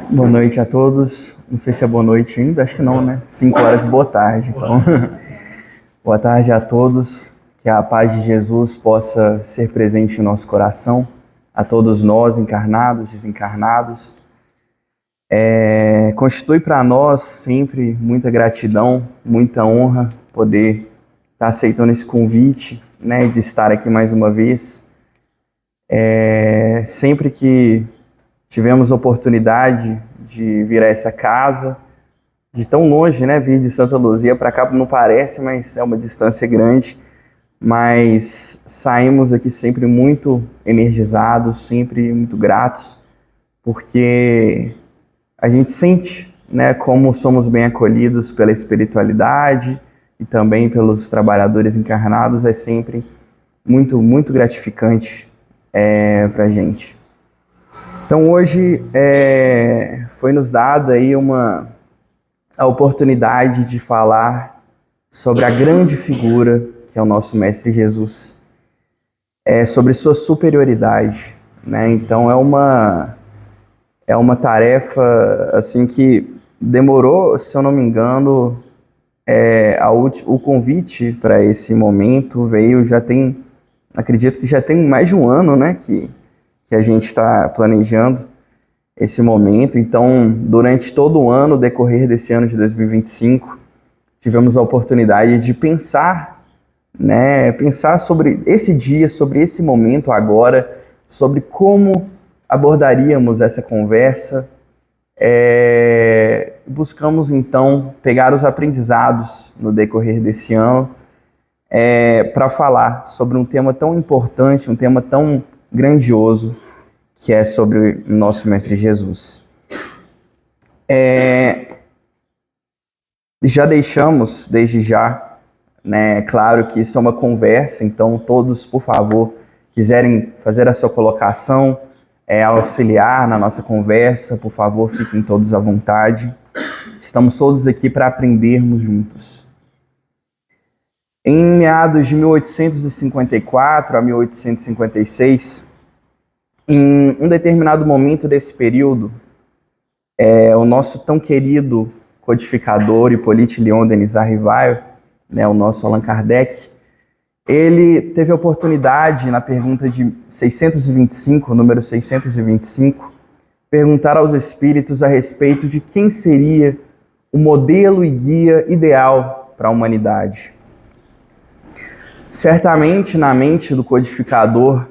Boa noite a todos. Não sei se é boa noite ainda, acho que não, né? 5 horas, boa tarde. Então, boa tarde a todos. Que a paz de Jesus possa ser presente em nosso coração, a todos nós, encarnados, desencarnados. Constitui para nós sempre muita gratidão, muita honra poder estar aceitando esse convite, né, de estar aqui mais uma vez. Sempre que tivemos oportunidade de vir a essa casa, de tão longe, né, vir de Santa Luzia para cá, não parece, mas é uma distância grande, mas saímos aqui sempre muito energizados, sempre muito gratos, porque a gente sente, né, como somos bem acolhidos pela espiritualidade e também pelos trabalhadores encarnados, é sempre muito, muito gratificante para a gente. Então hoje foi nos dada aí a oportunidade de falar sobre a grande figura que é o nosso Mestre Jesus, sobre sua superioridade, né? Então é uma tarefa assim que demorou, se eu não me engano, o convite para esse momento veio acredito que já tem mais de um ano, né, que a gente está planejando esse momento. Então, durante todo o ano, decorrer desse ano de 2025, tivemos a oportunidade de pensar, né, pensar sobre esse dia, sobre esse momento agora, sobre como abordaríamos essa conversa. Buscamos, então, pegar os aprendizados no decorrer desse ano para falar sobre um tema tão importante, um tema tão grandioso, que é sobre o nosso Mestre Jesus. Já deixamos, desde já, né, claro que isso é uma conversa, então todos, por favor, quiserem fazer a sua colocação, auxiliar na nossa conversa, por favor, fiquem todos à vontade. Estamos todos aqui para aprendermos juntos. Em meados de 1854 a 1856, em um determinado momento desse período, o nosso tão querido codificador e Hippolyte-Léon Denis Arrivai, né, o nosso Allan Kardec, ele teve a oportunidade, na pergunta de 625, número 625, perguntar aos espíritos a respeito de quem seria o modelo e guia ideal para a humanidade. Certamente, na mente do codificador,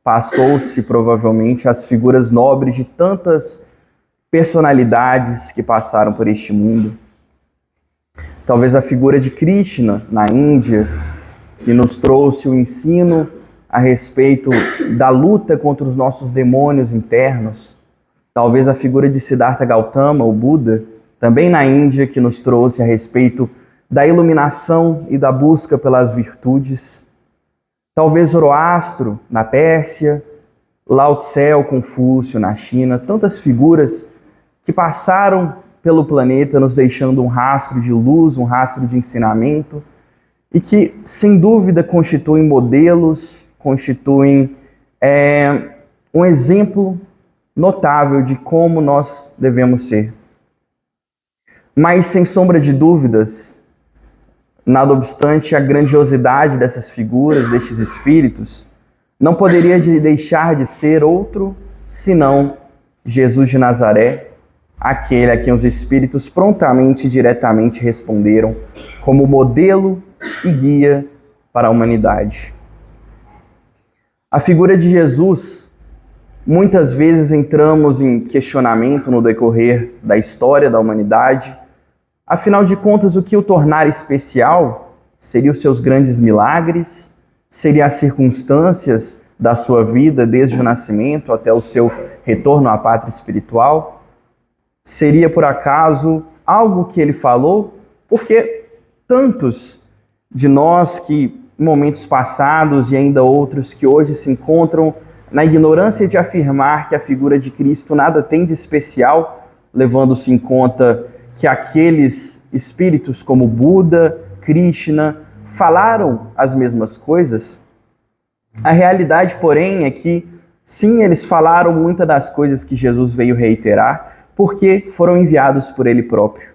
passou-se provavelmente as figuras nobres de tantas personalidades que passaram por este mundo. Talvez a figura de Krishna, na Índia, que nos trouxe o ensino a respeito da luta contra os nossos demônios internos. Talvez a figura de Siddhartha Gautama, o Buda, também na Índia, que nos trouxe a respeito da iluminação e da busca pelas virtudes. Talvez Zoroastro, na Pérsia, Lao Tse, o Confúcio, na China, tantas figuras que passaram pelo planeta nos deixando um rastro de luz, um rastro de ensinamento, e que, sem dúvida, constituem modelos, constituem um exemplo notável de como nós devemos ser. Mas, sem sombra de dúvidas, nada obstante a grandiosidade dessas figuras, destes espíritos, não poderia deixar de ser outro senão Jesus de Nazaré, aquele a quem os espíritos prontamente e diretamente responderam como modelo e guia para a humanidade. A figura de Jesus, muitas vezes entramos em questionamento no decorrer da história da humanidade. Afinal de contas, o que o tornar especial seria os seus grandes milagres? Seria as circunstâncias da sua vida desde o nascimento até o seu retorno à pátria espiritual? Seria, por acaso, algo que ele falou? Porque tantos de nós que, em momentos passados e ainda outros que hoje se encontram na ignorância de afirmar que a figura de Cristo nada tem de especial, levando-se em conta que aqueles espíritos como Buda, Krishna, falaram as mesmas coisas. A realidade, porém, é que, sim, eles falaram muitas das coisas que Jesus veio reiterar, porque foram enviados por ele próprio.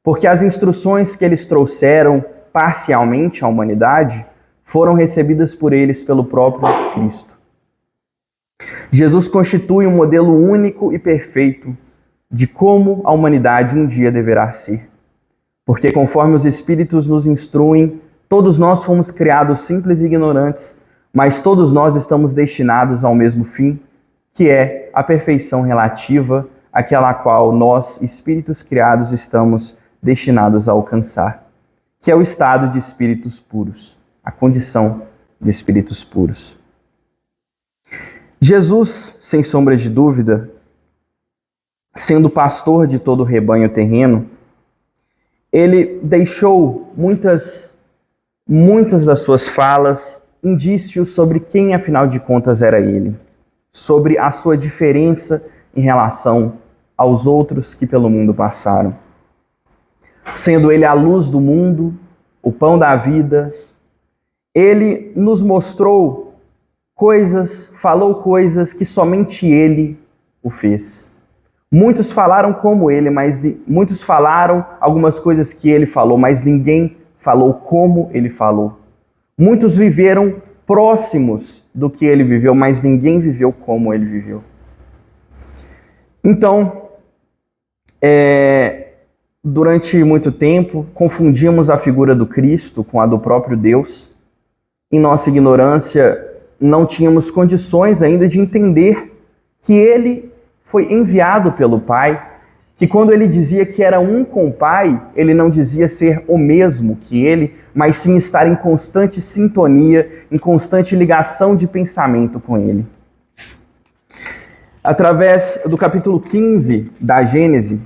Porque as instruções que eles trouxeram parcialmente à humanidade foram recebidas por eles pelo próprio Cristo. Jesus constitui um modelo único e perfeito de como a humanidade um dia deverá ser. Porque conforme os Espíritos nos instruem, todos nós fomos criados simples e ignorantes, mas todos nós estamos destinados ao mesmo fim, que é a perfeição relativa, àquela a qual nós, espíritos criados, estamos destinados a alcançar, que é o estado de espíritos puros, a condição de espíritos puros. Jesus, sem sombra de dúvida, sendo pastor de todo o rebanho terreno, ele deixou muitas das suas falas indícios sobre quem, afinal de contas, era ele, sobre a sua diferença em relação aos outros que pelo mundo passaram. Sendo ele a luz do mundo, o pão da vida, ele nos mostrou coisas, falou coisas que somente ele o fez. Muitos falaram como ele, muitos falaram algumas coisas que ele falou, mas ninguém falou como ele falou. Muitos viveram próximos do que ele viveu, mas ninguém viveu como ele viveu. Então, durante muito tempo, confundimos a figura do Cristo com a do próprio Deus. Em nossa ignorância, não tínhamos condições ainda de entender que ele foi enviado pelo Pai, que quando ele dizia que era um com o Pai, ele não dizia ser o mesmo que ele, mas sim estar em constante sintonia, em constante ligação de pensamento com ele. Através do capítulo 15 da Gênese,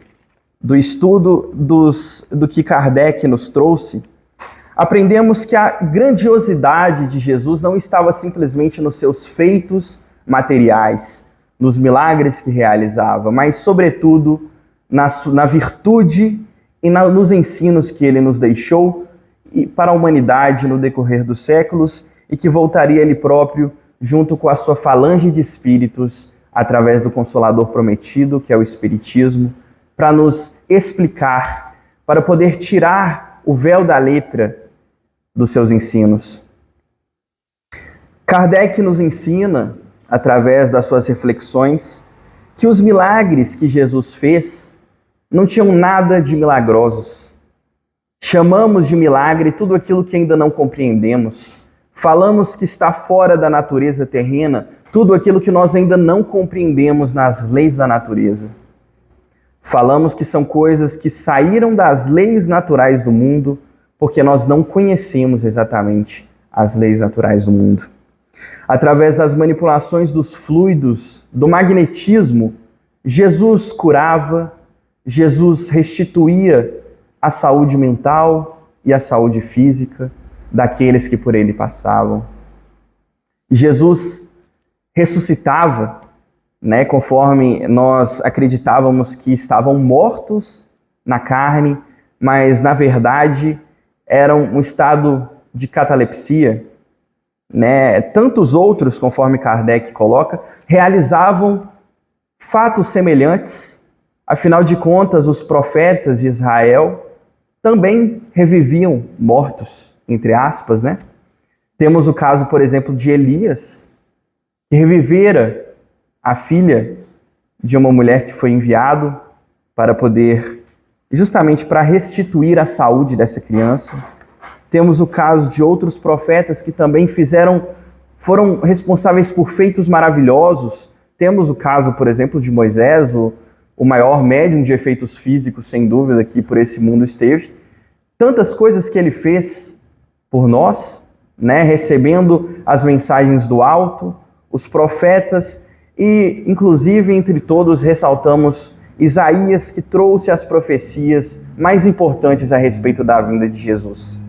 do estudo do que Kardec nos trouxe, aprendemos que a grandiosidade de Jesus não estava simplesmente nos seus feitos materiais, nos milagres que realizava, mas, sobretudo, na virtude e nos ensinos que ele nos deixou para a humanidade no decorrer dos séculos e que voltaria ele próprio, junto com a sua falange de espíritos, através do Consolador prometido, que é o Espiritismo, para nos explicar, para poder tirar o véu da letra dos seus ensinos. Kardec nos ensina, através das suas reflexões, que os milagres que Jesus fez não tinham nada de milagrosos. Chamamos de milagre tudo aquilo que ainda não compreendemos. Falamos que está fora da natureza terrena tudo aquilo que nós ainda não compreendemos nas leis da natureza. Falamos que são coisas que saíram das leis naturais do mundo porque nós não conhecemos exatamente as leis naturais do mundo. Através das manipulações dos fluidos, do magnetismo, Jesus curava, Jesus restituía a saúde mental e a saúde física daqueles que por ele passavam. Jesus ressuscitava, conforme nós acreditávamos que estavam mortos na carne, mas na verdade eram um estado de catalepsia. Tantos outros, conforme Kardec coloca, realizavam fatos semelhantes. Afinal de contas, os profetas de Israel também reviviam mortos, entre aspas, Temos o caso, por exemplo, de Elias, que revivera a filha de uma mulher que foi enviado para poder, justamente para restituir a saúde dessa criança. Temos o caso de outros profetas que também foram responsáveis por feitos maravilhosos. Temos o caso, por exemplo, de Moisés, o maior médium de efeitos físicos, sem dúvida, que por esse mundo esteve. Tantas coisas que ele fez por nós, recebendo as mensagens do alto, os profetas, e, inclusive, entre todos, ressaltamos Isaías, que trouxe as profecias mais importantes a respeito da vinda de Jesus.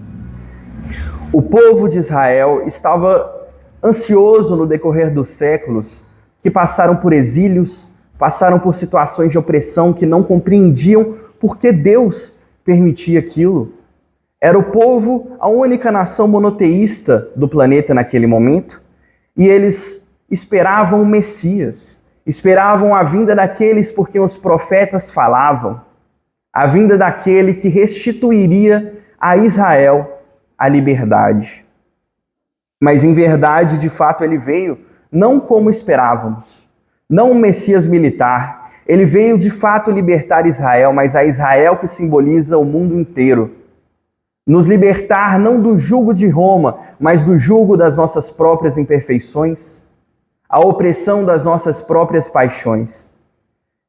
O povo de Israel estava ansioso no decorrer dos séculos, que passaram por exílios, passaram por situações de opressão que não compreendiam por que Deus permitia aquilo. Era o povo, a única nação monoteísta do planeta naquele momento, e eles esperavam o Messias. esperavam a vinda daqueles por quem os profetas falavam, a vinda daquele que restituiria a Israel a liberdade. Mas em verdade, de fato, ele veio não como esperávamos, não um Messias militar. Ele veio de fato libertar Israel, mas a Israel que simboliza o mundo inteiro. Nos libertar não do jugo de Roma, mas do jugo das nossas próprias imperfeições, a opressão das nossas próprias paixões.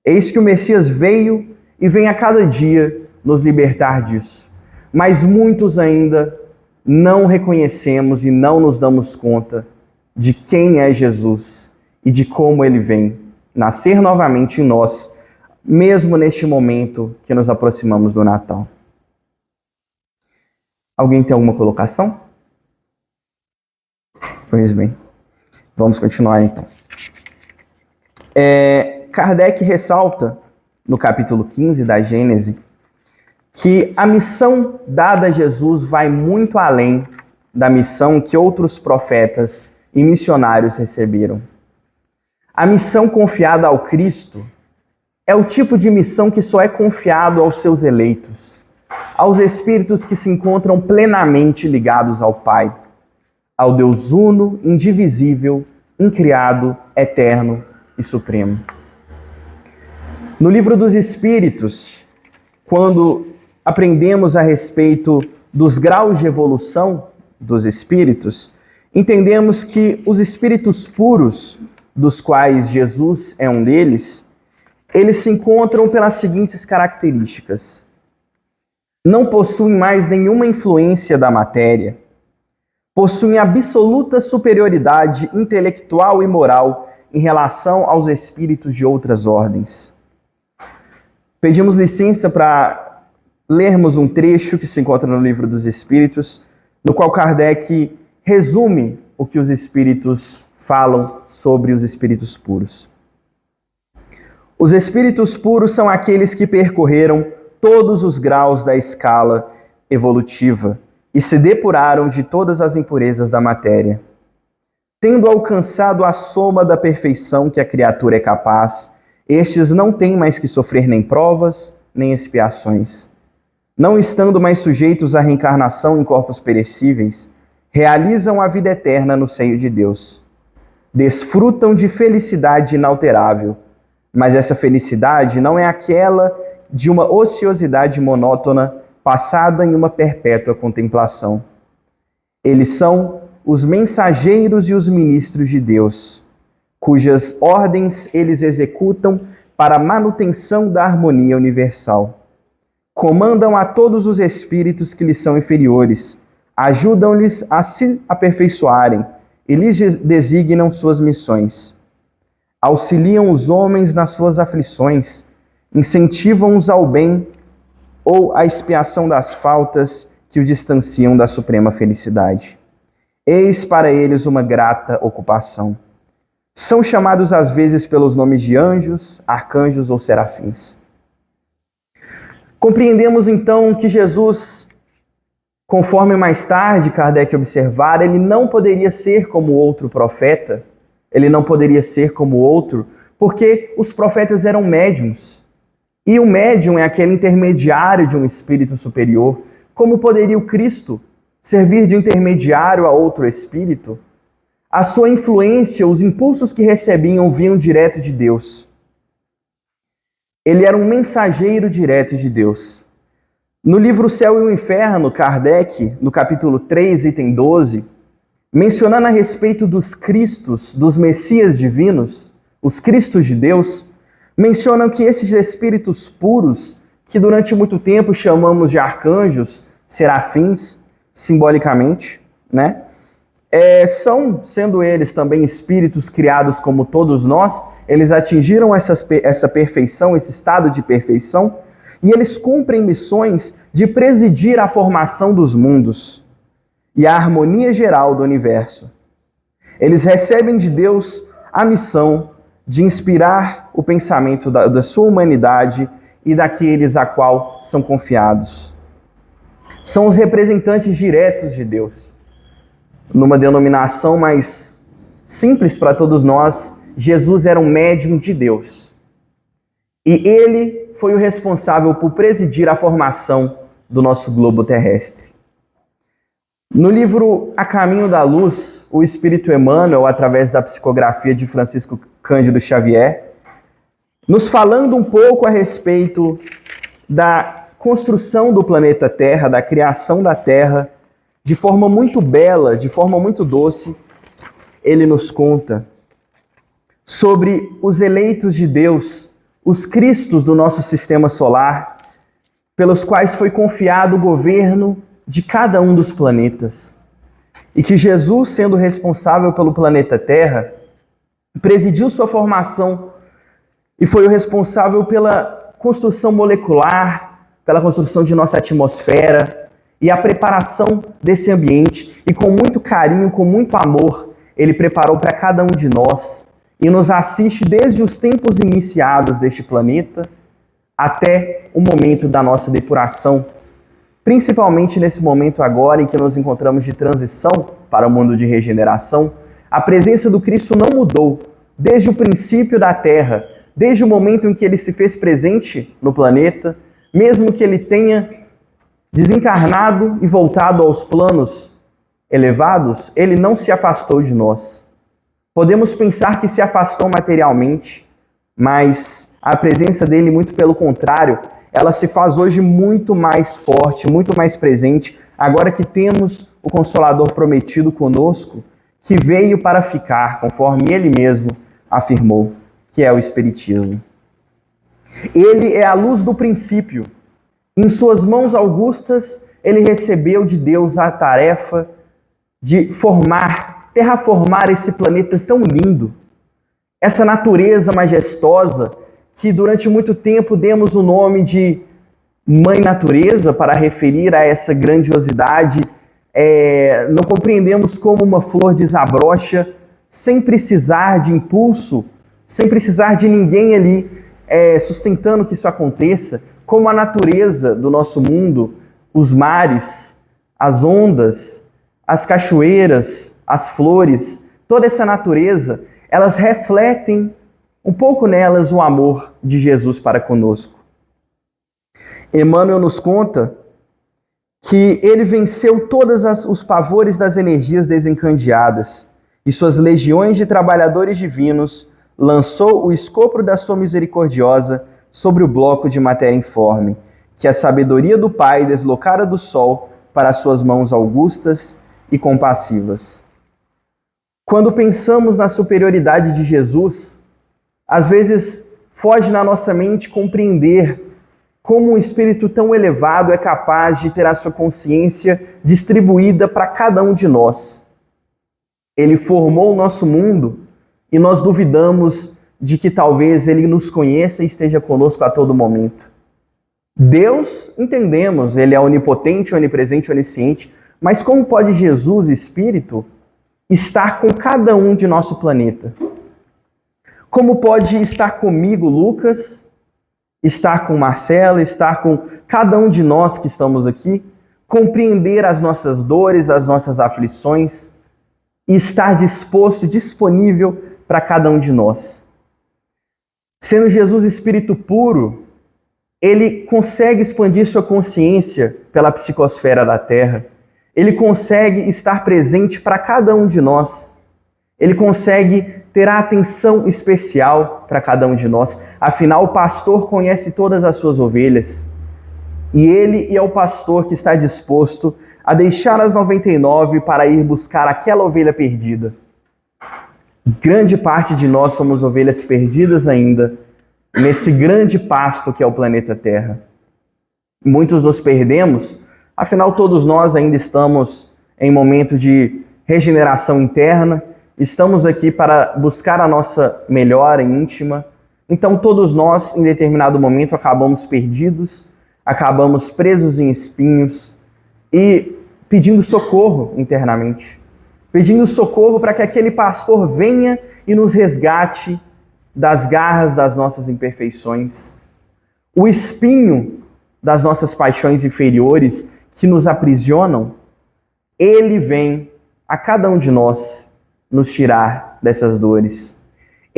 Eis que o Messias veio e vem a cada dia nos libertar disso. Mas muitos ainda não reconhecemos e não nos damos conta de quem é Jesus e de como ele vem nascer novamente em nós, mesmo neste momento que nos aproximamos do Natal. Alguém tem alguma colocação? Pois bem, vamos continuar então. Kardec ressalta, no capítulo 15 da Gênese, que a missão dada a Jesus vai muito além da missão que outros profetas e missionários receberam. A missão confiada ao Cristo é o tipo de missão que só é confiado aos seus eleitos, aos espíritos que se encontram plenamente ligados ao Pai, ao Deus uno, indivisível, incriado, eterno e supremo. No Livro dos Espíritos, quando aprendemos a respeito dos graus de evolução dos espíritos, entendemos que os espíritos puros, dos quais Jesus é um deles, eles se encontram pelas seguintes características. Não possuem mais nenhuma influência da matéria, possuem absoluta superioridade intelectual e moral em relação aos espíritos de outras ordens. Pedimos licença para lermos um trecho que se encontra no Livro dos Espíritos, no qual Kardec resume o que os espíritos falam sobre os espíritos puros. Os espíritos puros são aqueles que percorreram todos os graus da escala evolutiva e se depuraram de todas as impurezas da matéria. Tendo alcançado a soma da perfeição que a criatura é capaz, estes não têm mais que sofrer nem provas, nem expiações. Não estando mais sujeitos à reencarnação em corpos perecíveis, realizam a vida eterna no seio de Deus. Desfrutam de felicidade inalterável, mas essa felicidade não é aquela de uma ociosidade monótona passada em uma perpétua contemplação. Eles são os mensageiros e os ministros de Deus, cujas ordens eles executam para a manutenção da harmonia universal. Comandam a todos os espíritos que lhes são inferiores, ajudam-lhes a se aperfeiçoarem e lhes designam suas missões. Auxiliam os homens nas suas aflições, incentivam-os ao bem ou à expiação das faltas que o distanciam da suprema felicidade. Eis para eles uma grata ocupação. São chamados às vezes pelos nomes de anjos, arcanjos ou serafins. Compreendemos então que Jesus, conforme mais tarde Kardec observar, ele não poderia ser como outro profeta, ele não poderia ser como outro, porque os profetas eram médiuns. E o médium é aquele intermediário de um espírito superior. Como poderia o Cristo servir de intermediário a outro espírito? A sua influência, os impulsos que recebiam vinham direto de Deus. Ele era um mensageiro direto de Deus. No livro O Céu e o Inferno, Kardec, no capítulo 3, item 12, mencionando a respeito dos Cristos, dos Messias divinos, os Cristos de Deus, mencionam que esses espíritos puros, que durante muito tempo chamamos de arcanjos, serafins, simbolicamente, né? Sendo eles também espíritos criados como todos nós, eles atingiram essa perfeição, esse estado de perfeição, e eles cumprem missões de presidir a formação dos mundos e a harmonia geral do universo. Eles recebem de Deus a missão de inspirar o pensamento da sua humanidade e daqueles a qual são confiados. São os representantes diretos de Deus. Numa denominação mais simples para todos nós, Jesus era um médium de Deus. E ele foi o responsável por presidir a formação do nosso globo terrestre. No livro A Caminho da Luz, o Espírito Emmanuel, através da psicografia de Francisco Cândido Xavier, nos falando um pouco a respeito da construção do planeta Terra, da criação da Terra, de forma muito bela, de forma muito doce, ele nos conta sobre os eleitos de Deus, os cristos do nosso sistema solar, pelos quais foi confiado o governo de cada um dos planetas. E que Jesus, sendo responsável pelo planeta Terra, presidiu sua formação e foi o responsável pela construção molecular, pela construção de nossa atmosfera e a preparação desse ambiente. E com muito carinho, com muito amor, ele preparou para cada um de nós e nos assiste desde os tempos iniciados deste planeta até o momento da nossa depuração, principalmente nesse momento agora em que nos encontramos de transição para o mundo de regeneração. A presença do Cristo não mudou desde o princípio da Terra, desde o momento em que ele se fez presente no planeta, mesmo que ele tenha desencarnado e voltado aos planos elevados, ele não se afastou de nós. Podemos pensar que se afastou materialmente, mas a presença dele, muito pelo contrário, ela se faz hoje muito mais forte, muito mais presente, agora que temos o Consolador prometido conosco, que veio para ficar, conforme ele mesmo afirmou, que é o Espiritismo. Ele é a luz do princípio. Em suas mãos augustas, ele recebeu de Deus a tarefa de terraformar esse planeta tão lindo, essa natureza majestosa que durante muito tempo demos o nome de Mãe Natureza para referir a essa grandiosidade. Não compreendemos como uma flor desabrocha sem precisar de impulso, sem precisar de ninguém ali sustentando que isso aconteça, como a natureza do nosso mundo, os mares, as ondas, as cachoeiras, as flores, toda essa natureza, elas refletem um pouco nelas o amor de Jesus para conosco. Emmanuel nos conta que ele venceu todos os pavores das energias desencandeadas e suas legiões de trabalhadores divinos lançou o escopro da sua misericordiosa sobre o bloco de matéria informe, que a sabedoria do Pai deslocara do sol para as suas mãos augustas e compassivas. Quando pensamos na superioridade de Jesus, às vezes foge na nossa mente compreender como um espírito tão elevado é capaz de ter a sua consciência distribuída para cada um de nós. Ele formou o nosso mundo e nós duvidamos de que talvez ele nos conheça e esteja conosco a todo momento. Deus, entendemos, ele é onipotente, onipresente, onisciente, mas como pode Jesus, Espírito, estar com cada um de nosso planeta? Como pode estar comigo, Lucas, estar com Marcela, estar com cada um de nós que estamos aqui, compreender as nossas dores, as nossas aflições e estar disposto, disponível para cada um de nós? Sendo Jesus Espírito puro, ele consegue expandir sua consciência pela psicosfera da Terra. Ele consegue estar presente para cada um de nós. Ele consegue ter a atenção especial para cada um de nós. Afinal, o pastor conhece todas as suas ovelhas. E ele é o pastor que está disposto a deixar as 99 para ir buscar aquela ovelha perdida. Grande parte de nós somos ovelhas perdidas ainda nesse grande pasto que é o planeta Terra. Muitos nos perdemos, afinal todos nós ainda estamos em momento de regeneração interna, estamos aqui para buscar a nossa melhora íntima, então todos nós em determinado momento acabamos perdidos, acabamos presos em espinhos e pedindo socorro internamente, pedindo socorro para que aquele pastor venha e nos resgate das garras das nossas imperfeições. O espinho das nossas paixões inferiores que nos aprisionam, ele vem a cada um de nós nos tirar dessas dores.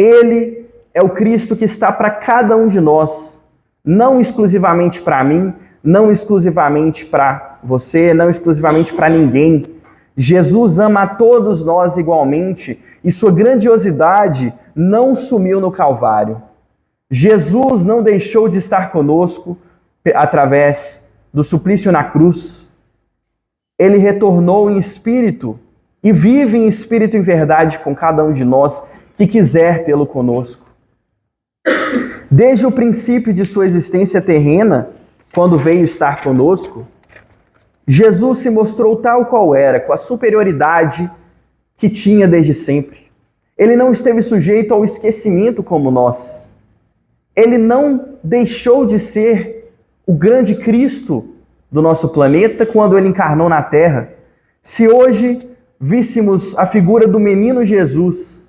Ele é o Cristo que está para cada um de nós, não exclusivamente para mim, não exclusivamente para você, não exclusivamente para ninguém. Jesus ama a todos nós igualmente e sua grandiosidade não sumiu no Calvário. Jesus não deixou de estar conosco através do suplício na cruz. Ele retornou em espírito e vive em espírito e verdade com cada um de nós que quiser tê-lo conosco. Desde o princípio de sua existência terrena, quando veio estar conosco, Jesus se mostrou tal qual era, com a superioridade que tinha desde sempre. Ele não esteve sujeito ao esquecimento como nós. Ele não deixou de ser o grande Cristo do nosso planeta quando ele encarnou na Terra. Se hoje víssemos a figura do menino Jesus,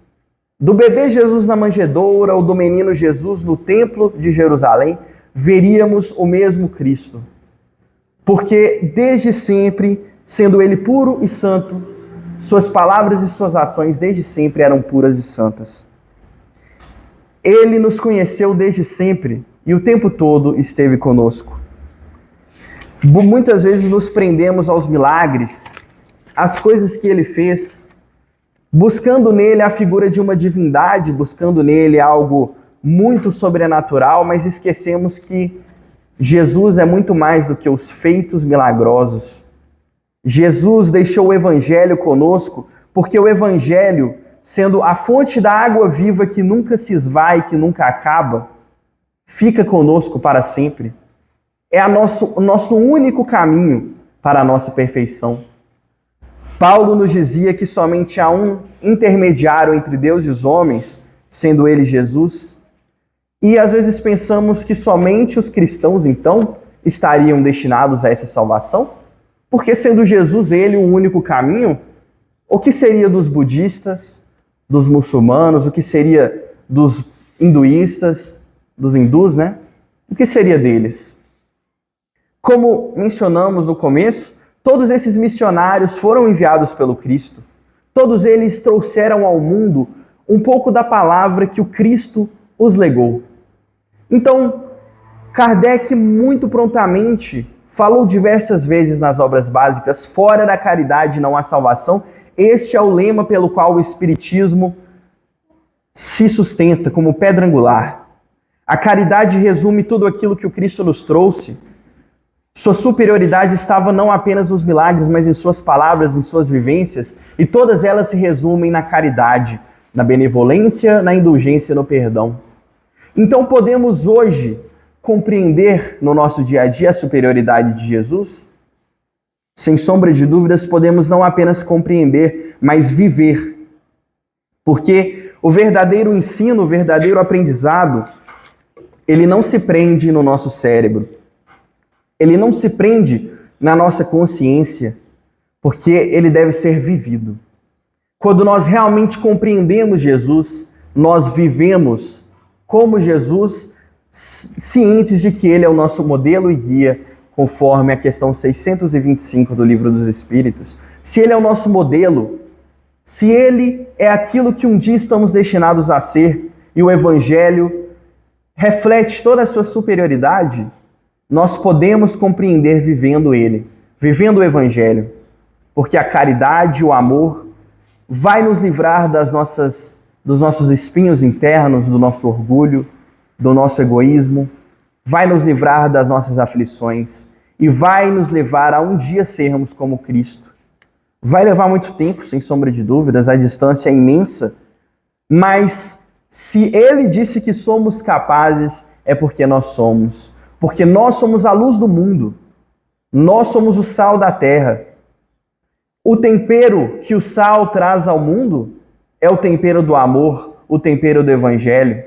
do bebê Jesus na manjedoura ou do menino Jesus no templo de Jerusalém, veríamos o mesmo Cristo. Porque desde sempre, sendo ele puro e santo, suas palavras e suas ações desde sempre eram puras e santas. Ele nos conheceu desde sempre e o tempo todo esteve conosco. Muitas vezes nos prendemos aos milagres, às coisas que ele fez, buscando nele a figura de uma divindade, buscando nele algo muito sobrenatural, mas esquecemos que Jesus é muito mais do que os feitos milagrosos. Jesus deixou o Evangelho conosco, porque o Evangelho, sendo a fonte da água viva que nunca se esvai, que nunca acaba, fica conosco para sempre. É o nosso único caminho para a nossa perfeição. Paulo nos dizia que somente há um intermediário entre Deus e os homens, sendo ele Jesus. E às vezes pensamos que somente os cristãos, então, estariam destinados a essa salvação? Porque sendo Jesus ele o único caminho, o que seria dos budistas, dos muçulmanos, o que seria dos hinduístas, dos hindus, né? O que seria deles? Como mencionamos no começo, todos esses missionários foram enviados pelo Cristo. Todos eles trouxeram ao mundo um pouco da palavra que o Cristo os legou. Então, Kardec muito prontamente falou diversas vezes nas obras básicas: fora da caridade não há salvação. Este é o lema pelo qual o Espiritismo se sustenta como pedra angular. A caridade resume tudo aquilo que o Cristo nos trouxe. Sua superioridade estava não apenas nos milagres, mas em suas palavras, em suas vivências, e todas elas se resumem na caridade, na benevolência, na indulgência e no perdão. Então podemos hoje compreender no nosso dia a dia a superioridade de Jesus? Sem sombra de dúvidas, podemos não apenas compreender, mas viver. Porque o verdadeiro ensino, o verdadeiro aprendizado, ele não se prende no nosso cérebro. Ele não se prende na nossa consciência, porque ele deve ser vivido. Quando nós realmente compreendemos Jesus, nós vivemos como Jesus, cientes de que ele é o nosso modelo e guia, conforme a questão 625 do Livro dos Espíritos. Se ele é o nosso modelo, se ele é aquilo que um dia estamos destinados a ser, e o Evangelho reflete toda a sua superioridade, nós podemos compreender vivendo ele, vivendo o Evangelho, porque a caridade, o amor, vai nos livrar dos nossos espinhos internos, do nosso orgulho, do nosso egoísmo, vai nos livrar das nossas aflições e vai nos levar a um dia sermos como Cristo. Vai levar muito tempo, sem sombra de dúvidas, a distância é imensa, mas se ele disse que somos capazes, é porque nós somos. Porque nós somos a luz do mundo, nós somos o sal da terra. O tempero que o sal traz ao mundo é o tempero do amor, o tempero do Evangelho.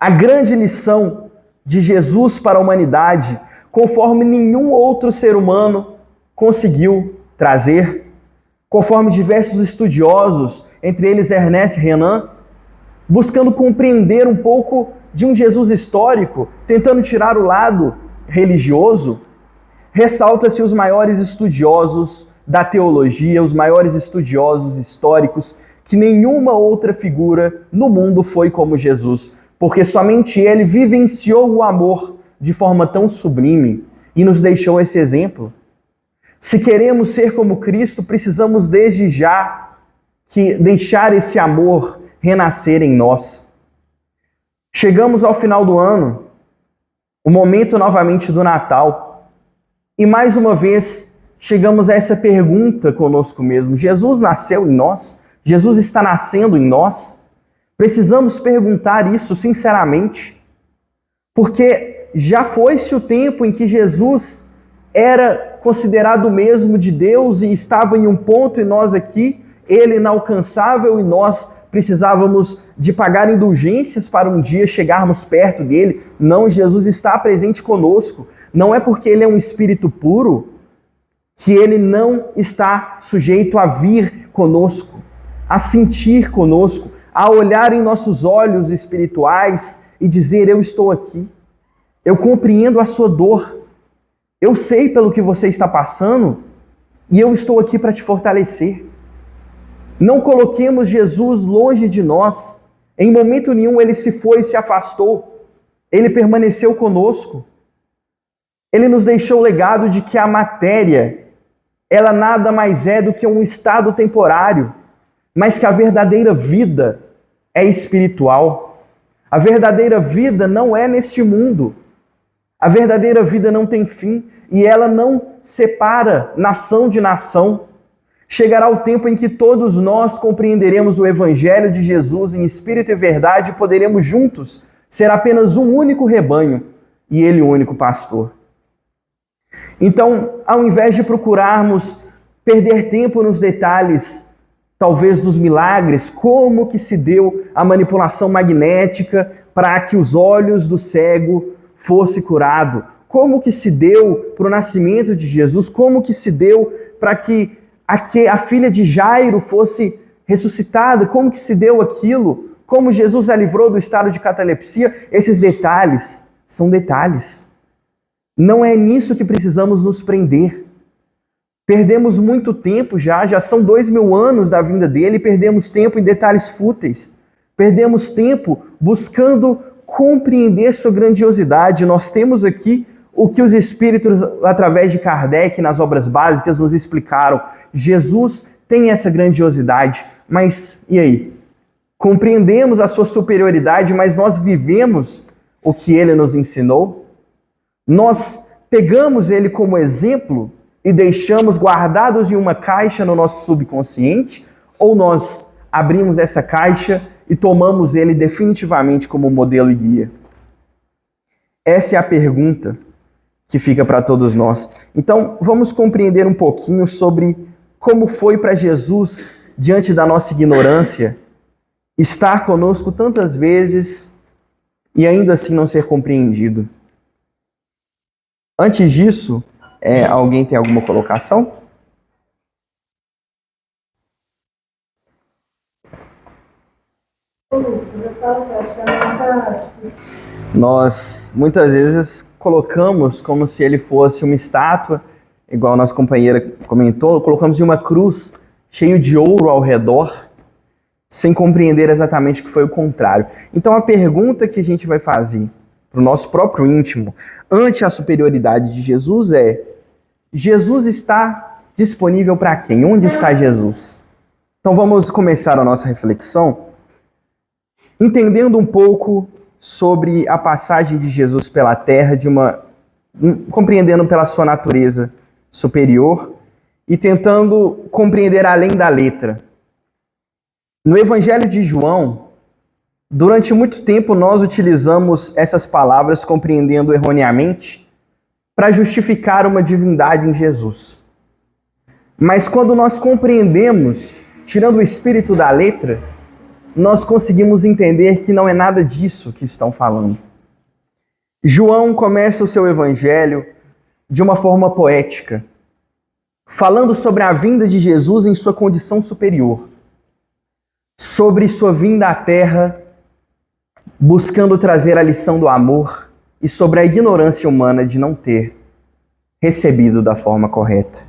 A grande lição de Jesus para a humanidade, conforme nenhum outro ser humano conseguiu trazer, conforme diversos estudiosos, entre eles Ernest Renan, buscando compreender um pouco de um Jesus histórico, tentando tirar o lado religioso, ressalta-se os maiores estudiosos da teologia, os maiores estudiosos históricos que nenhuma outra figura no mundo foi como Jesus, porque somente ele vivenciou o amor de forma tão sublime e nos deixou esse exemplo. Se queremos ser como Cristo, precisamos desde já deixar esse amor renascer em nós. Chegamos ao final do ano, o momento novamente do Natal, e mais uma vez chegamos a essa pergunta conosco mesmo: Jesus nasceu em nós? Jesus está nascendo em nós? Precisamos perguntar isso sinceramente, porque já foi-se o tempo em que Jesus era considerado o mesmo de Deus e estava em um ponto, e nós aqui, ele inalcançável, e nós precisávamos de pagar indulgências para um dia chegarmos perto dele. Não, Jesus está presente conosco. Não é porque ele é um espírito puro que ele não está sujeito a vir conosco, a sentir conosco, a olhar em nossos olhos espirituais e dizer: eu estou aqui, eu compreendo a sua dor, eu sei pelo que você está passando e eu estou aqui para te fortalecer. Não coloquemos Jesus longe de nós. Em momento nenhum ele se foi e se afastou. Ele permaneceu conosco. Ele nos deixou o legado de que a matéria, ela nada mais é do que um estado temporário, mas que a verdadeira vida é espiritual. A verdadeira vida não é neste mundo. A verdadeira vida não tem fim e ela não separa nação de nação. Chegará o tempo em que todos nós compreenderemos o Evangelho de Jesus em espírito e verdade e poderemos juntos ser apenas um único rebanho e ele o único pastor. Então, ao invés de procurarmos perder tempo nos detalhes, talvez dos milagres, como que se deu a manipulação magnética para que os olhos do cego fosse curado, como que se deu para o nascimento de Jesus, como que se deu para que a filha de Jairo fosse ressuscitada, como que se deu aquilo, como Jesus a livrou do estado de catalepsia. Esses detalhes são detalhes. Não é nisso que precisamos nos prender. Perdemos muito tempo já são 2000 anos da vinda dele, e perdemos tempo em detalhes fúteis. Perdemos tempo buscando compreender sua grandiosidade. Nós temos aqui o que os espíritos, através de Kardec, nas obras básicas, nos explicaram. Jesus tem essa grandiosidade, mas e aí? Compreendemos a sua superioridade, mas nós vivemos o que ele nos ensinou? Nós pegamos ele como exemplo e deixamos guardados em uma caixa no nosso subconsciente? Ou nós abrimos essa caixa e tomamos ele definitivamente como modelo e guia? Essa é a pergunta que fica para todos nós. Então, vamos compreender um pouquinho sobre como foi para Jesus, diante da nossa ignorância, estar conosco tantas vezes e ainda assim não ser compreendido. Antes disso, alguém tem alguma colocação? Nós, muitas vezes, colocamos como se ele fosse uma estátua, igual a nossa companheira comentou, colocamos em uma cruz cheio de ouro ao redor, sem compreender exatamente que foi o contrário. Então a pergunta que a gente vai fazer para o nosso próprio íntimo, ante a superioridade de Jesus, é: Jesus está disponível para quem? Onde está Jesus? Então vamos começar a nossa reflexão entendendo um pouco sobre a passagem de Jesus pela terra, compreendendo pela sua natureza superior e tentando compreender além da letra. No Evangelho de João, durante muito tempo nós utilizamos essas palavras, compreendendo erroneamente, para justificar uma divindade em Jesus. Mas quando nós compreendemos, tirando o espírito da letra, nós conseguimos entender que não é nada disso que estão falando. João começa o seu evangelho de uma forma poética, falando sobre a vinda de Jesus em sua condição superior, sobre sua vinda à terra, buscando trazer a lição do amor, e sobre a ignorância humana de não ter recebido da forma correta.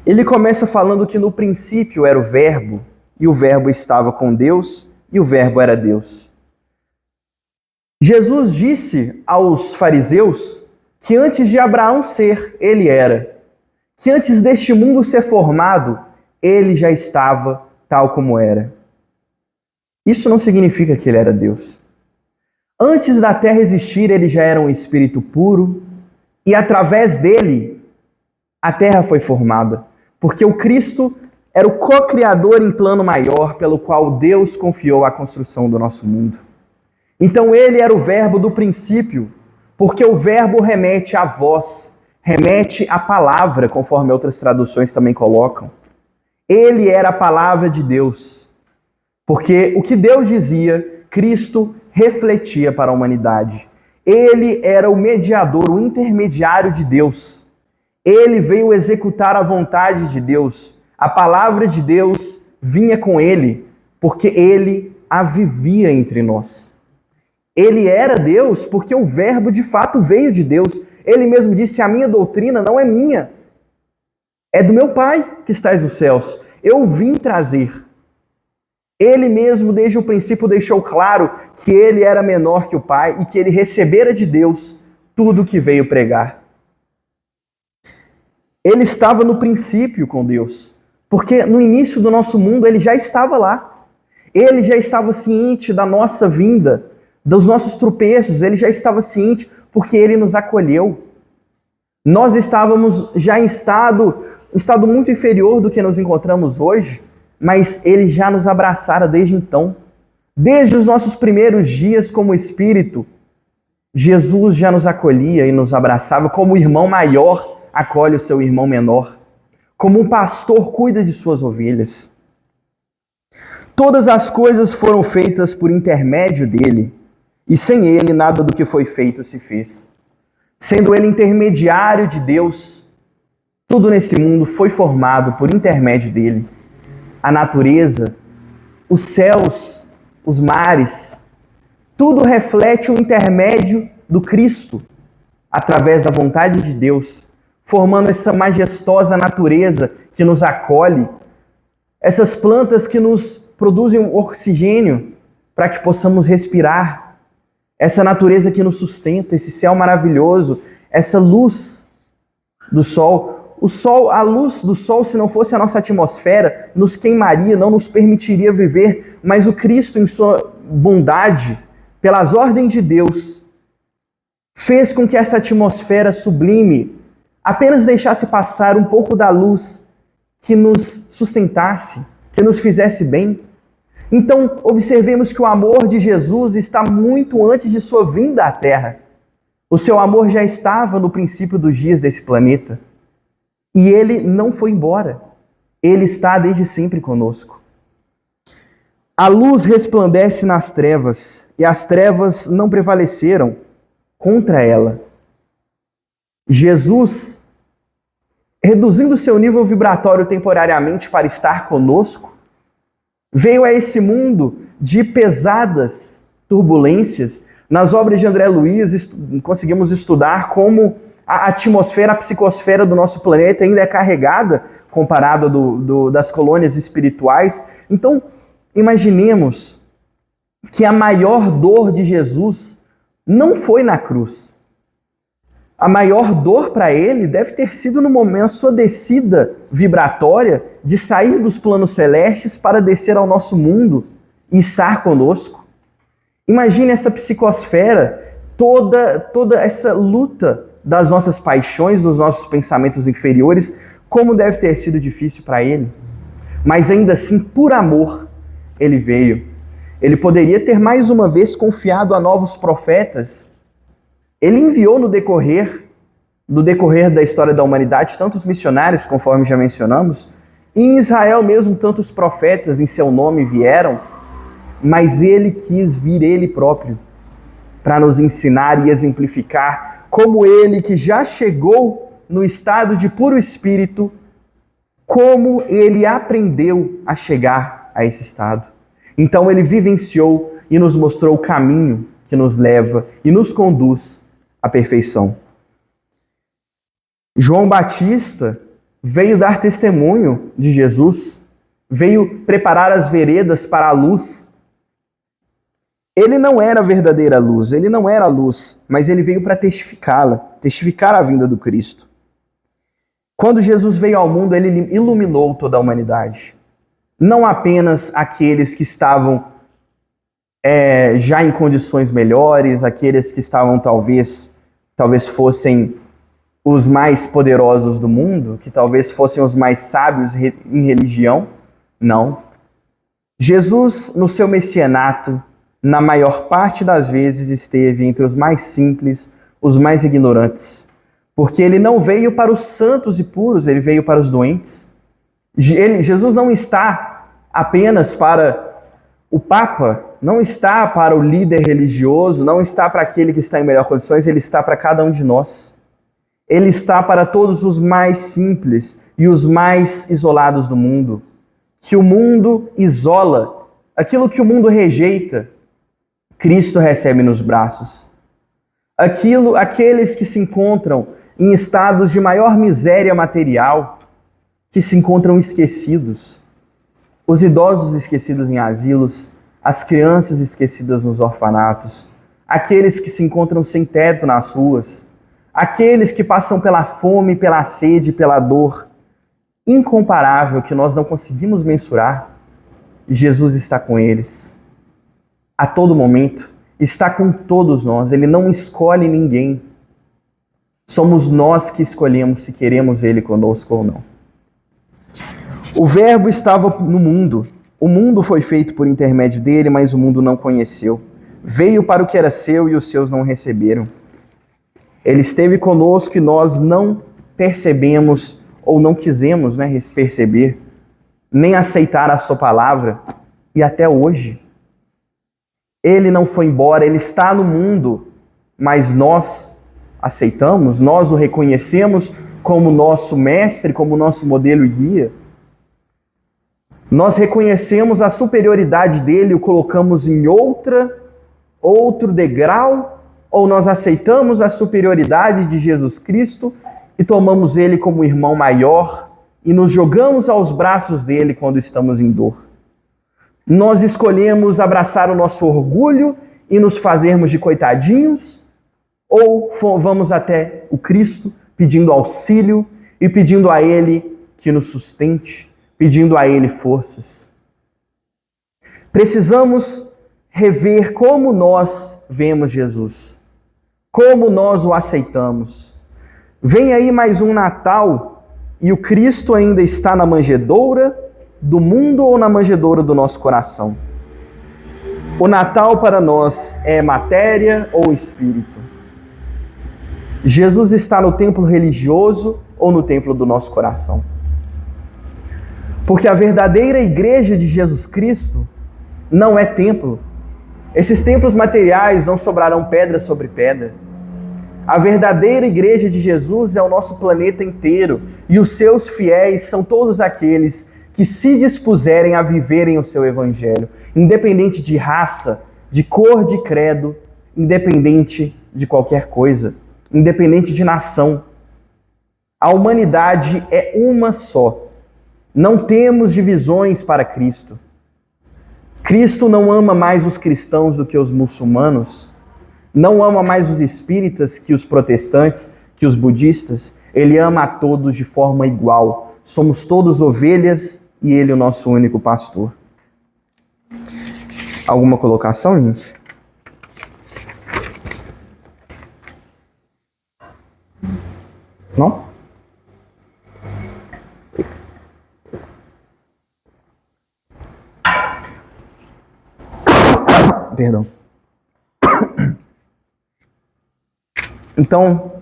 Ele começa falando que no princípio era o Verbo, e o Verbo estava com Deus, e o Verbo era Deus. Jesus disse aos fariseus que antes de Abraão ser, ele era. Que antes deste mundo ser formado, ele já estava tal como era. Isso não significa que ele era Deus. Antes da terra existir, ele já era um espírito puro, e através dele, a terra foi formada. Porque o Cristo era o co-criador em plano maior, pelo qual Deus confiou a construção do nosso mundo. Então ele era o verbo do princípio, porque o verbo remete à voz, remete à palavra, conforme outras traduções também colocam. Ele era a palavra de Deus, porque o que Deus dizia, Cristo refletia para a humanidade. Ele era o mediador, o intermediário de Deus. Ele veio executar a vontade de Deus. A palavra de Deus vinha com ele, porque ele a vivia entre nós. Ele era Deus porque o Verbo de fato veio de Deus. Ele mesmo disse, a minha doutrina não é minha, é do meu Pai que estás nos céus. Eu vim trazer. Ele mesmo, desde o princípio, deixou claro que ele era menor que o Pai e que ele recebera de Deus tudo o que veio pregar. Ele estava no princípio com Deus, porque no início do nosso mundo ele já estava lá. Ele já estava ciente da nossa vinda, dos nossos tropeços, ele já estava ciente porque ele nos acolheu. Nós estávamos já em estado muito inferior do que nos encontramos hoje, mas ele já nos abraçara desde então. Desde os nossos primeiros dias como Espírito, Jesus já nos acolhia e nos abraçava como o irmão maior acolhe o seu irmão menor, como um pastor cuida de suas ovelhas. Todas as coisas foram feitas por intermédio dele, e sem ele nada do que foi feito se fez. Sendo ele intermediário de Deus, tudo nesse mundo foi formado por intermédio dele. A natureza, os céus, os mares, tudo reflete o intermédio do Cristo, através da vontade de Deus, formando essa majestosa natureza que nos acolhe, essas plantas que nos produzem oxigênio para que possamos respirar, essa natureza que nos sustenta, esse céu maravilhoso, essa luz do sol. O sol, a luz do sol, se não fosse a nossa atmosfera, nos queimaria, não nos permitiria viver, mas o Cristo, em sua bondade, pelas ordens de Deus, fez com que essa atmosfera sublime apenas deixasse passar um pouco da luz que nos sustentasse, que nos fizesse bem. Então, observemos que o amor de Jesus está muito antes de sua vinda à Terra. O seu amor já estava no princípio dos dias desse planeta. E ele não foi embora. Ele está desde sempre conosco. A luz resplandece nas trevas, e as trevas não prevaleceram contra ela. Jesus, reduzindo seu nível vibratório temporariamente para estar conosco, veio a esse mundo de pesadas turbulências. Nas obras de André Luiz, conseguimos estudar como a atmosfera, a psicosfera do nosso planeta ainda é carregada, comparada das colônias espirituais. Então, imaginemos que a maior dor de Jesus não foi na cruz. A maior dor para ele deve ter sido no momento, sua descida vibratória de sair dos planos celestes para descer ao nosso mundo e estar conosco. Imagine essa psicosfera, toda essa luta das nossas paixões, dos nossos pensamentos inferiores, como deve ter sido difícil para ele. Mas ainda assim, por amor, ele veio. Ele poderia ter mais uma vez confiado a novos profetas. Ele enviou no decorrer da história da humanidade tantos missionários, conforme já mencionamos, e em Israel mesmo tantos profetas em seu nome vieram, mas ele quis vir ele próprio para nos ensinar e exemplificar como ele, que já chegou no estado de puro espírito, como ele aprendeu a chegar a esse estado. Então ele vivenciou e nos mostrou o caminho que nos leva e nos conduz à perfeição. João Batista veio dar testemunho de Jesus, veio preparar as veredas para a luz. Ele não era a verdadeira luz, ele não era a luz, mas ele veio para testificá-la, testificar a vinda do Cristo. Quando Jesus veio ao mundo, ele iluminou toda a humanidade. Não apenas aqueles que estavam já em condições melhores, aqueles que estavam talvez fossem os mais poderosos do mundo, que talvez fossem os mais sábios em religião. Não. Jesus, no seu messianato, na maior parte das vezes esteve entre os mais simples, os mais ignorantes. Porque ele não veio para os santos e puros, ele veio para os doentes. Jesus não está apenas para o Papa, não está para o líder religioso, não está para aquele que está em melhores condições, ele está para cada um de nós. Ele está para todos os mais simples e os mais isolados do mundo. Que o mundo isola, aquilo que o mundo rejeita, Cristo recebe nos braços. Aqueles que se encontram em estados de maior miséria material, que se encontram esquecidos. Os idosos esquecidos em asilos, as crianças esquecidas nos orfanatos, aqueles que se encontram sem teto nas ruas, aqueles que passam pela fome, pela sede, pela dor incomparável que nós não conseguimos mensurar. Jesus está com eles a todo momento, está com todos nós, ele não escolhe ninguém. Somos nós que escolhemos se queremos ele conosco ou não. O Verbo estava no mundo. O mundo foi feito por intermédio dele, mas o mundo não conheceu. Veio para o que era seu e os seus não receberam. Ele esteve conosco e nós não percebemos ou não quisemos perceber, nem aceitar a sua palavra. E até hoje, ele não foi embora, ele está no mundo, mas nós aceitamos, nós o reconhecemos como nosso mestre, como nosso modelo e guia. Nós reconhecemos a superioridade dele, o colocamos em outro degrau, ou nós aceitamos a superioridade de Jesus Cristo e tomamos ele como irmão maior e nos jogamos aos braços dele quando estamos em dor. Nós escolhemos abraçar o nosso orgulho e nos fazermos de coitadinhos, ou vamos até o Cristo pedindo auxílio e pedindo a ele que nos sustente, pedindo a ele forças. Precisamos rever como nós vemos Jesus, como nós o aceitamos. Vem aí mais um Natal e o Cristo ainda está na manjedoura do mundo ou na manjedoura do nosso coração? O Natal para nós é matéria ou espírito? Jesus está no templo religioso ou no templo do nosso coração? Porque a verdadeira igreja de Jesus Cristo não é templo. Esses templos materiais não sobrarão pedra sobre pedra. A verdadeira igreja de Jesus é o nosso planeta inteiro e os seus fiéis são todos aqueles que se dispuserem a viverem o seu evangelho, independente de raça, de cor, de credo, independente de qualquer coisa, independente de nação. A humanidade é uma só. Não temos divisões para Cristo. Cristo não ama mais os cristãos do que os muçulmanos, não ama mais os espíritas que os protestantes, que os budistas. Ele ama a todos de forma igual. Somos todos ovelhas e ele é o nosso único pastor. Alguma colocação, gente? Não? Perdão. Então,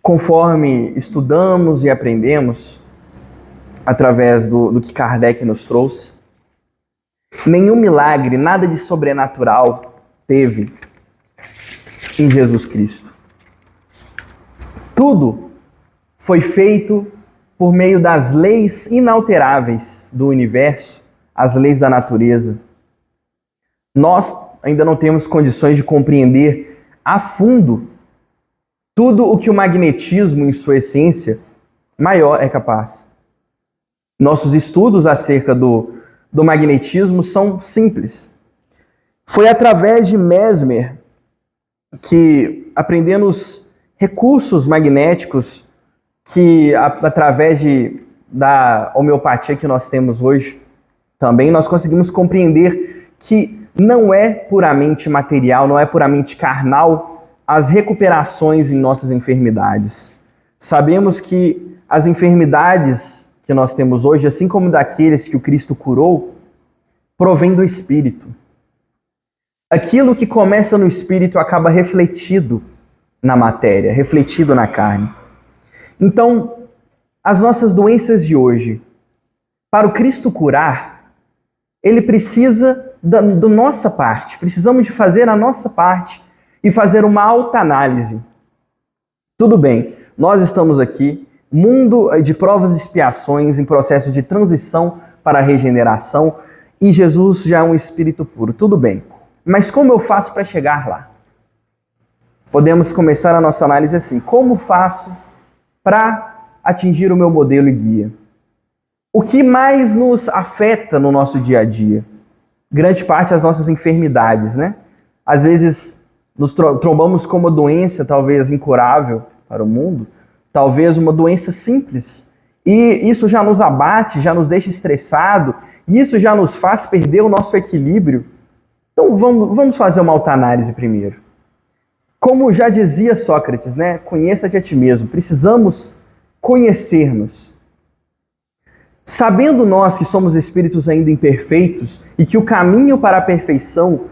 conforme estudamos e aprendemos, através do que Kardec nos trouxe, nenhum milagre, nada de sobrenatural teve em Jesus Cristo. Tudo foi feito por meio das leis inalteráveis do universo, as leis da natureza. Nós ainda não temos condições de compreender a fundo tudo o que o magnetismo, em sua essência maior, é capaz. Nossos estudos acerca do magnetismo são simples. Foi através de Mesmer que, aprendendo os recursos magnéticos, que através da homeopatia que nós temos hoje, também nós conseguimos compreender que não é puramente material, não é puramente carnal as recuperações em nossas enfermidades. Sabemos que as enfermidades que nós temos hoje, assim como daqueles que o Cristo curou, provém do Espírito. Aquilo que começa no Espírito acaba refletido na matéria, refletido na carne. Então, as nossas doenças de hoje, para o Cristo curar, Ele precisa da nossa parte. Precisamos de fazer a nossa parte e fazer uma autoanálise. Tudo bem, nós estamos aqui, mundo de provas e expiações, em processo de transição para a regeneração, e Jesus já é um Espírito puro. Tudo bem, mas como eu faço para chegar lá? Podemos começar a nossa análise assim: como faço para atingir o meu modelo e guia? O que mais nos afeta no nosso dia a dia? Grande parte as nossas enfermidades, né? Às vezes nos trombamos com uma doença talvez incurável para o mundo, talvez uma doença simples. E isso já nos abate, já nos deixa estressado, e isso já nos faz perder o nosso equilíbrio. Então vamos fazer uma autoanálise primeiro. Como já dizia Sócrates, né? Conheça-te a ti mesmo. Precisamos conhecer-nos. Sabendo nós que somos espíritos ainda imperfeitos e que o caminho para a perfeição,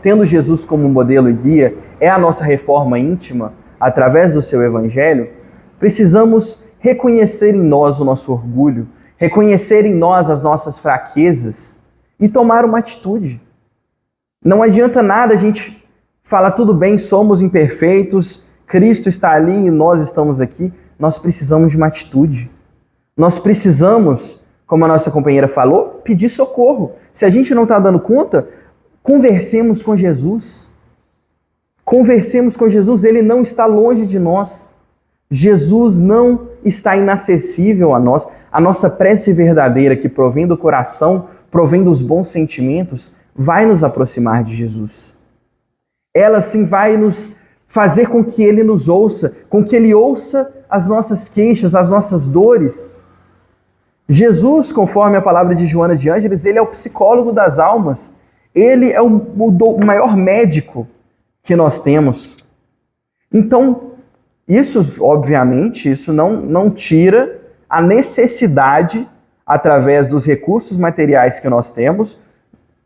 tendo Jesus como modelo e guia, é a nossa reforma íntima através do seu evangelho, precisamos reconhecer em nós o nosso orgulho, reconhecer em nós as nossas fraquezas e tomar uma atitude. Não adianta nada a gente falar, tudo bem, somos imperfeitos, Cristo está ali e nós estamos aqui. Nós precisamos de uma atitude. Nós precisamos, como a nossa companheira falou, pedir socorro. Se a gente não está dando conta, conversemos com Jesus. Conversemos com Jesus, Ele não está longe de nós. Jesus não está inacessível a nós. A nossa prece verdadeira, que provém do coração, provém dos bons sentimentos, vai nos aproximar de Jesus. Ela sim vai nos fazer com que Ele nos ouça, com que Ele ouça as nossas queixas, as nossas dores. Jesus, conforme a palavra de Joana de Ângeles, Ele é o psicólogo das almas. Ele é o maior médico que nós temos. Então, isso, obviamente, isso não tira a necessidade, através dos recursos materiais que nós temos,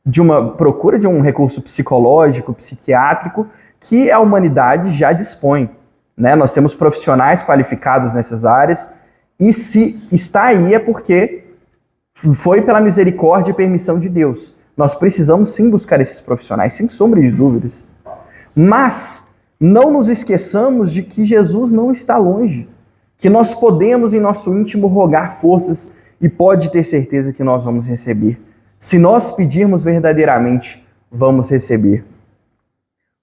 de uma procura de um recurso psicológico, psiquiátrico, que a humanidade já dispõe, né? Nós temos profissionais qualificados nessas áreas, e se está aí é porque foi pela misericórdia e permissão de Deus. Nós precisamos sim buscar esses profissionais, sem sombra de dúvidas. Mas não nos esqueçamos de que Jesus não está longe, que nós podemos em nosso íntimo rogar forças e pode ter certeza que nós vamos receber. Se nós pedirmos verdadeiramente, vamos receber.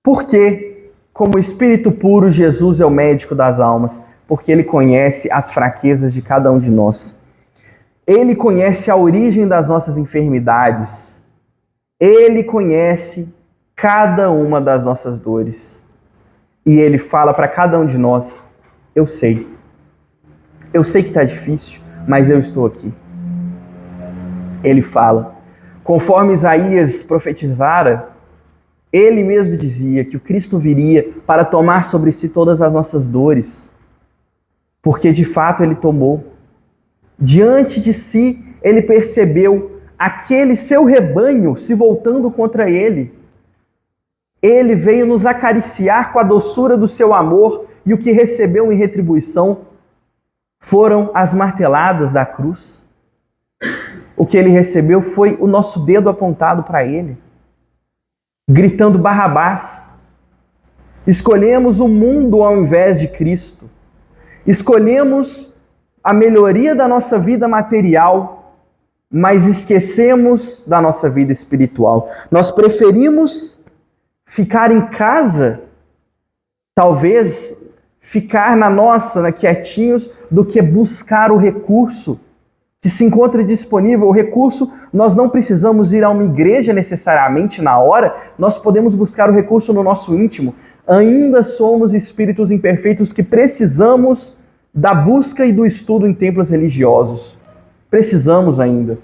Porque, como Espírito puro, Jesus é o médico das almas, porque Ele conhece as fraquezas de cada um de nós. Ele conhece a origem das nossas enfermidades. Ele conhece cada uma das nossas dores. E Ele fala para cada um de nós, eu sei. Eu sei que está difícil, mas eu estou aqui. Ele fala. Conforme Isaías profetizara, ele mesmo dizia que o Cristo viria para tomar sobre si todas as nossas dores. Porque de fato Ele tomou. Diante de si, Ele percebeu aquele seu rebanho se voltando contra Ele. Ele veio nos acariciar com a doçura do seu amor e o que recebeu em retribuição foram as marteladas da cruz. O que Ele recebeu foi o nosso dedo apontado para Ele, gritando Barrabás. Escolhemos o mundo ao invés de Cristo. Escolhemos a melhoria da nossa vida material, mas esquecemos da nossa vida espiritual. Nós preferimos ficar em casa, talvez ficar na nossa, quietinhos, do que buscar o recurso que se encontra disponível. O recurso, nós não precisamos ir a uma igreja necessariamente na hora, nós podemos buscar o recurso no nosso íntimo. Ainda somos espíritos imperfeitos que precisamos da busca e do estudo em templos religiosos. Precisamos ainda.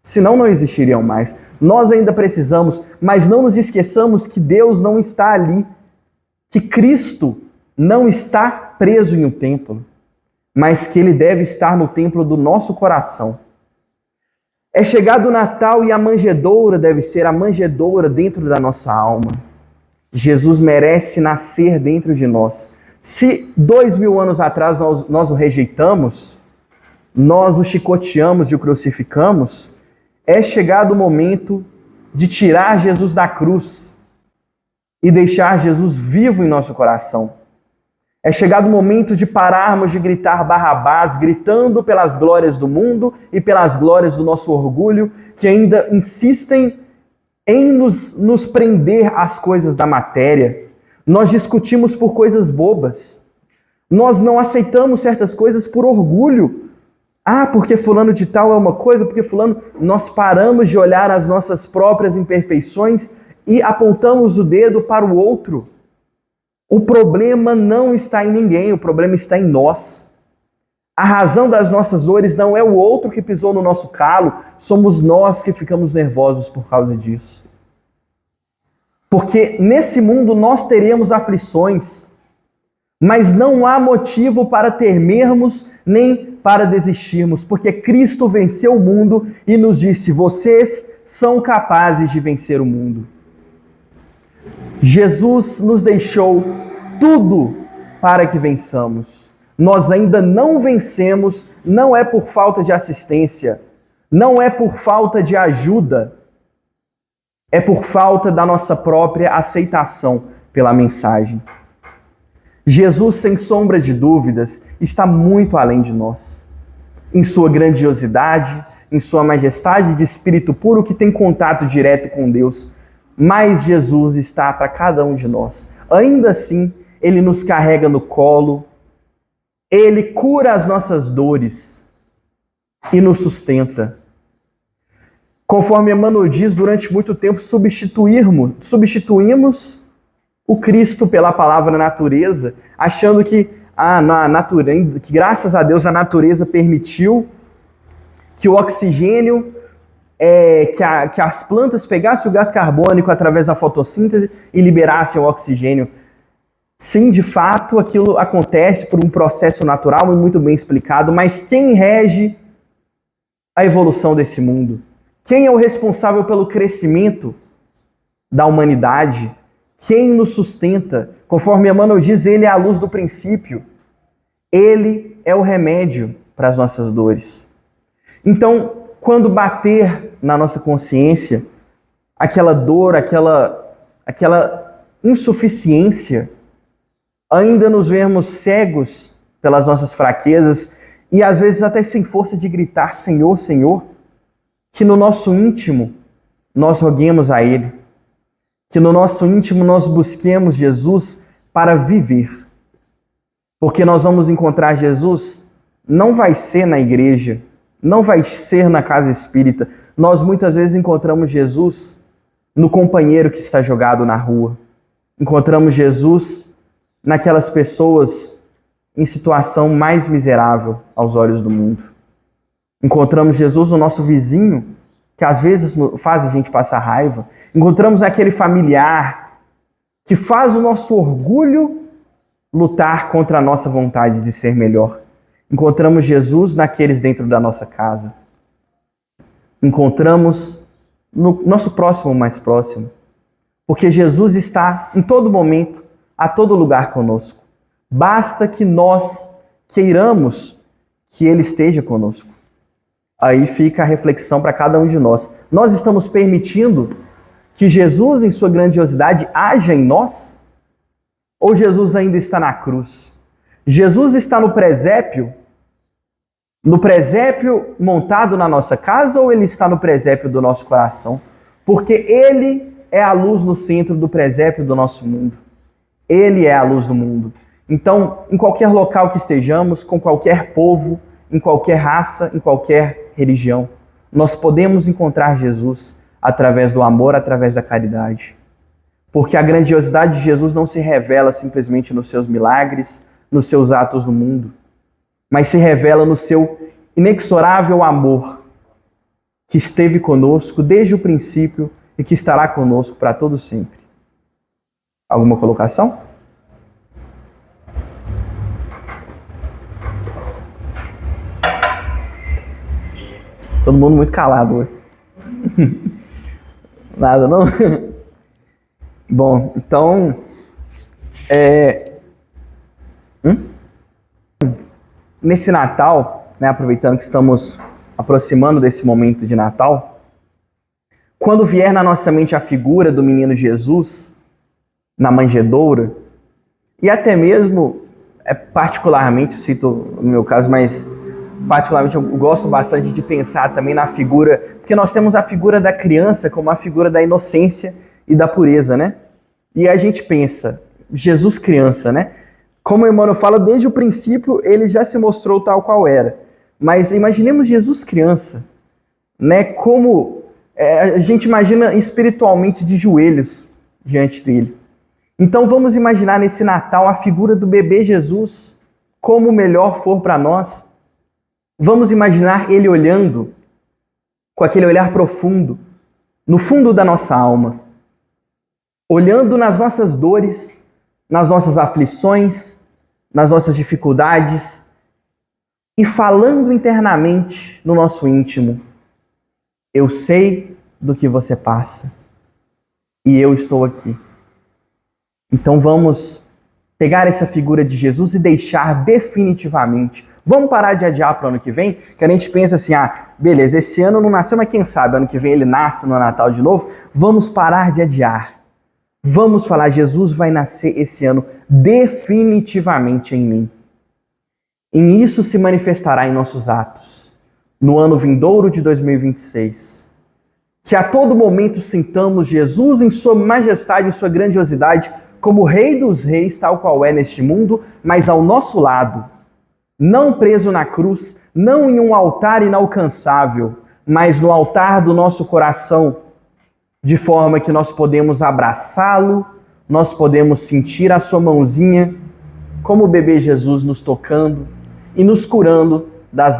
Senão não existiriam mais. Nós ainda precisamos, mas não nos esqueçamos que Deus não está ali, que Cristo não está preso em um templo, mas que Ele deve estar no templo do nosso coração. É chegado o Natal e a manjedoura deve ser a manjedoura dentro da nossa alma. Jesus merece nascer dentro de nós. Se 2000 anos atrás nós o rejeitamos, nós o chicoteamos e o crucificamos, é chegado o momento de tirar Jesus da cruz e deixar Jesus vivo em nosso coração. É chegado o momento de pararmos de gritar Barrabás, gritando pelas glórias do mundo e pelas glórias do nosso orgulho, que ainda insistem em nos prender às coisas da matéria. Nós discutimos por coisas bobas. Nós não aceitamos certas coisas por orgulho. Ah, porque fulano de tal é uma coisa, porque fulano... Nós paramos de olhar as nossas próprias imperfeições e apontamos o dedo para o outro. O problema não está em ninguém, o problema está em nós. A razão das nossas dores não é o outro que pisou no nosso calo, somos nós que ficamos nervosos por causa disso. Porque nesse mundo nós teremos aflições, mas não há motivo para temermos nem para desistirmos, porque Cristo venceu o mundo e nos disse: vocês são capazes de vencer o mundo. Jesus nos deixou tudo para que vençamos. Nós ainda não vencemos, não é por falta de assistência, não é por falta de ajuda, é por falta da nossa própria aceitação pela mensagem. Jesus, sem sombra de dúvidas, está muito além de nós. Em sua grandiosidade, em sua majestade de espírito puro que tem contato direto com Deus, mas Jesus está para cada um de nós. Ainda assim, Ele nos carrega no colo, Ele cura as nossas dores e nos sustenta. Conforme Emmanuel diz, durante muito tempo substituímos o Cristo pela palavra natureza, achando que que graças a Deus a natureza permitiu que o oxigênio, que as plantas pegassem o gás carbônico através da fotossíntese e liberassem o oxigênio. Sim, de fato, aquilo acontece por um processo natural e muito bem explicado, mas quem rege a evolução desse mundo? Quem é o responsável pelo crescimento da humanidade? Quem nos sustenta? Conforme Emmanuel diz, Ele é a luz do princípio. Ele é o remédio para as nossas dores. Então, quando bater na nossa consciência aquela dor, aquela insuficiência, ainda nos vemos cegos pelas nossas fraquezas e às vezes até sem força de gritar Senhor, Senhor, que no nosso íntimo nós roguemos a Ele, que no nosso íntimo nós busquemos Jesus para viver. Porque nós vamos encontrar Jesus, não vai ser na igreja, não vai ser na casa espírita. Nós muitas vezes encontramos Jesus no companheiro que está jogado na rua. Encontramos Jesus naquelas pessoas em situação mais miserável aos olhos do mundo. Encontramos Jesus no nosso vizinho, que às vezes faz a gente passar raiva. Encontramos aquele familiar que faz o nosso orgulho lutar contra a nossa vontade de ser melhor. Encontramos Jesus naqueles dentro da nossa casa. Encontramos no nosso próximo mais próximo. Porque Jesus está em todo momento, a todo lugar conosco. Basta que nós queiramos que Ele esteja conosco. Aí fica a reflexão para cada um de nós. Nós estamos permitindo que Jesus, em sua grandiosidade, haja em nós? Ou Jesus ainda está na cruz? Jesus está no presépio montado na nossa casa, ou Ele está no presépio do nosso coração? Porque Ele é a luz no centro do presépio do nosso mundo. Ele é a luz do mundo. Então, em qualquer local que estejamos, com qualquer povo, em qualquer raça, em qualquer religião. Nós podemos encontrar Jesus através do amor, através da caridade. Porque a grandiosidade de Jesus não se revela simplesmente nos seus milagres, nos seus atos no mundo, mas se revela no seu inexorável amor, que esteve conosco desde o princípio e que estará conosco para todo sempre. Alguma colocação? Todo mundo muito calado hoje. Nada, não? Bom, então... Nesse Natal, né, aproveitando que estamos aproximando desse momento de Natal, quando vier na nossa mente a figura do menino Jesus, na manjedoura, e até mesmo, particularmente, cito no meu caso, mas particularmente eu gosto bastante de pensar também na figura, porque nós temos a figura da criança como a figura da inocência e da pureza, né? E a gente pensa, Jesus criança, né? Como o Emmanuel fala, desde o princípio ele já se mostrou tal qual era. Mas imaginemos Jesus criança, né? Como a gente imagina espiritualmente de joelhos diante dele. Então vamos imaginar nesse Natal a figura do bebê Jesus, como melhor for para nós. Vamos imaginar ele olhando com aquele olhar profundo, no fundo da nossa alma, olhando nas nossas dores, nas nossas aflições, nas nossas dificuldades e falando internamente no nosso íntimo: eu sei do que você passa e eu estou aqui. Então vamos pegar essa figura de Jesus e deixar definitivamente. Vamos parar de adiar para o ano que vem, que a gente pensa assim, beleza, esse ano não nasceu, mas quem sabe ano que vem ele nasce no Natal de novo. Vamos parar de adiar. Vamos falar, Jesus vai nascer esse ano definitivamente em mim. E isso se manifestará em nossos atos, no ano vindouro de 2026. Que a todo momento sintamos Jesus em sua majestade e sua grandiosidade, como Rei dos Reis, tal qual é neste mundo, mas ao nosso lado, não preso na cruz, não em um altar inalcançável, mas no altar do nosso coração, de forma que nós podemos abraçá-lo, nós podemos sentir a sua mãozinha, como o bebê Jesus nos tocando e nos curando da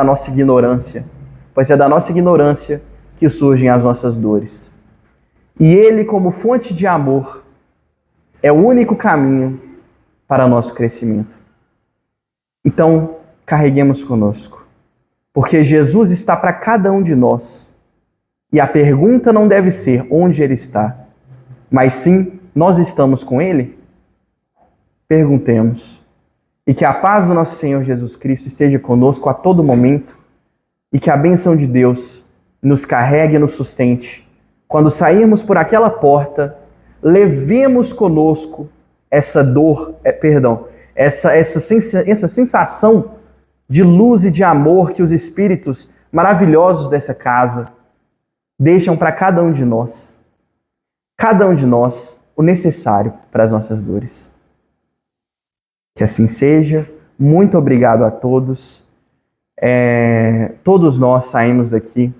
nossa ignorância, pois é da nossa ignorância que surgem as nossas dores. E ele, como fonte de amor, é o único caminho para nosso crescimento. Então, carreguemos conosco, porque Jesus está para cada um de nós. E a pergunta não deve ser onde ele está, mas sim, nós estamos com ele? Perguntemos. E que a paz do nosso Senhor Jesus Cristo esteja conosco a todo momento e que a bênção de Deus nos carregue e nos sustente. Quando sairmos por aquela porta, levemos conosco essa essa sensação de luz e de amor que os espíritos maravilhosos dessa casa deixam para cada um de nós, o necessário para as nossas dores. Que assim seja. Muito obrigado a todos. Todos nós saímos daqui.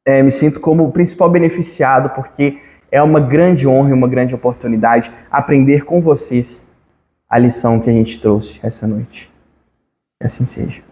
Me sinto como o principal beneficiado, porque é uma grande honra e uma grande oportunidade aprender com vocês a lição que a gente trouxe essa noite. Que assim seja.